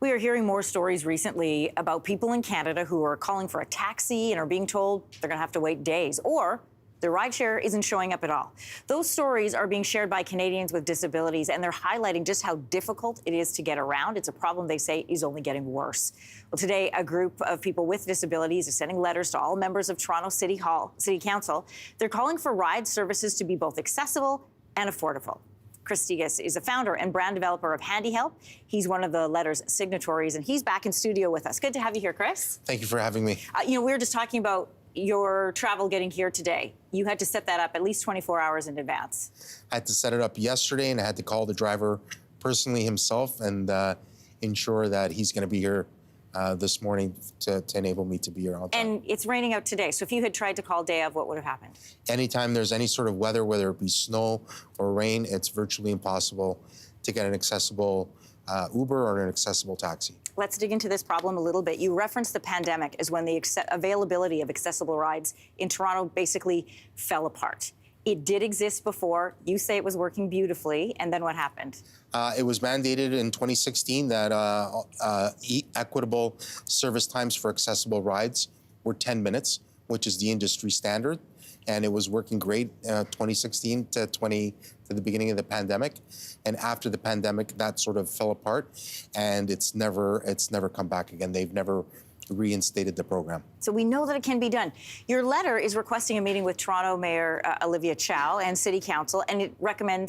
We are hearing more stories recently about people in Canada who are calling for a taxi and are being told they're going to have to wait days, or their rideshare isn't showing up at all. Those stories are being shared by Canadians with disabilities, and they're highlighting just how difficult it is to get around. It's a problem they say is only getting worse. Well, today, a group of people with disabilities is sending letters to all members of Toronto City Council. They're calling for ride services to be both accessible and affordable. Chris Stigas is a founder and brand developer of Handy Help. He's one of the letter's signatories, and he's back in studio with us. Good to have you here, Chris. Thank you for having me. We were just talking about your travel getting here today. You had to set that up at least 24 hours in advance. I had to set it up yesterday, and I had to call the driver personally himself and ensure that he's going to be here this morning to enable me to be here on time. And it's raining out today, so if you had tried to call day of, what would have happened? Anytime there's any sort of weather, whether it be snow or rain, it's virtually impossible to get an accessible Uber or an accessible taxi. Let's dig into this problem a little bit. You referenced the pandemic as when the availability of accessible rides in Toronto basically fell apart. It did exist before. You say it was working beautifully, and then what happened? It was mandated in 2016 that equitable service times for accessible rides were 10 minutes, which is the industry standard. And it was working great 2016 to the beginning of the pandemic. And after the pandemic, that sort of fell apart, and it's never come back again. They've never reinstated the program. So we know that it can be done. Your letter is requesting a meeting with Toronto Mayor Olivia Chow and City Council, and it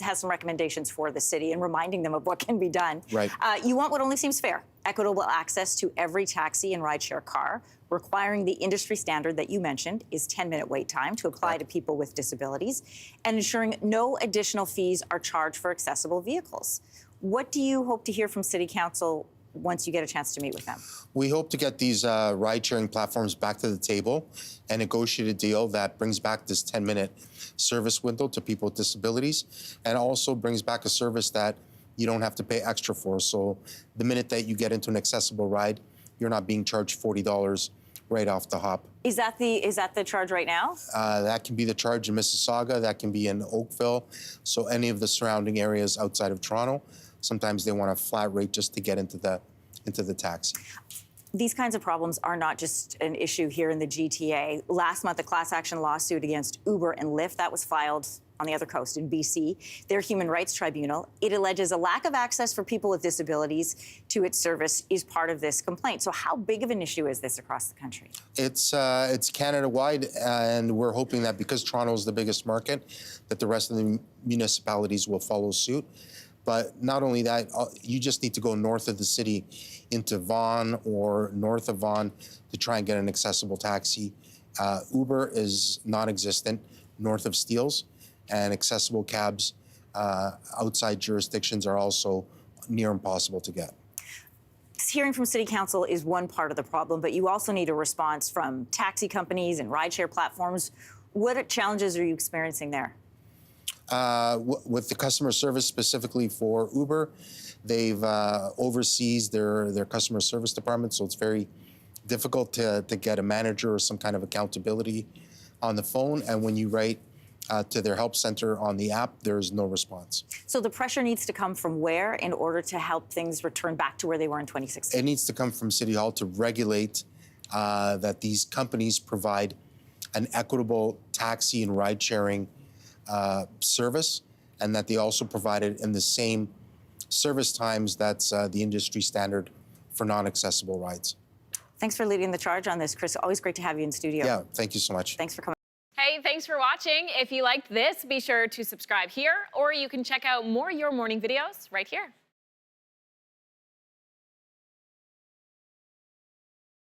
has some recommendations for the city and reminding them of what can be done. Right. You want what only seems fair: equitable access to every taxi and rideshare car, requiring the industry standard that you mentioned is 10-minute wait time to apply to people with disabilities, and ensuring no additional fees are charged for accessible vehicles. What do you hope to hear from City Council once you get a chance to meet with them? We hope to get these ride-sharing platforms back to the table and negotiate a deal that brings back this 10-minute service window to people with disabilities, and also brings back a service that you don't have to pay extra for. So the minute that you get into an accessible ride, you're not being charged $40 right off the hop. Is that the charge right now? That can be the charge in Mississauga. That can be in Oakville. So any of the surrounding areas outside of Toronto, sometimes they want a flat rate just to get into the taxi. These kinds of problems are not just an issue here in the GTA. Last month, a class action lawsuit against Uber and Lyft that was filed on the other coast in BC, their human rights tribunal. It alleges a lack of access for people with disabilities to its service is part of this complaint. So how big of an issue is this across the country? It's Canada-wide, and we're hoping that because Toronto is the biggest market, that the rest of the municipalities will follow suit. But not only that, you just need to go north of the city into Vaughan or north of Vaughan to try and get an accessible taxi. Uber is non-existent north of Steeles, and accessible cabs outside jurisdictions are also near impossible to get. Hearing from City Council is one part of the problem, but you also need a response from taxi companies and rideshare platforms. What challenges are you experiencing there? With the customer service specifically for Uber, they've oversees their customer service department, so it's very difficult to get a manager or some kind of accountability on the phone. And when you write to their help center on the app, there's no response. So the pressure needs to come from where in order to help things return back to where they were in 2016? It needs to come from City Hall to regulate that these companies provide an equitable taxi and ride-sharing service, and that they also provide it in the same service times that's the industry standard for non-accessible rides. Thanks for leading the charge on this, Chris. Always great to have you in studio. Yeah, thank you so much. Thanks for coming. Hey, thanks for watching. If you liked this, be sure to subscribe here, or you can check out more Your Morning videos right here.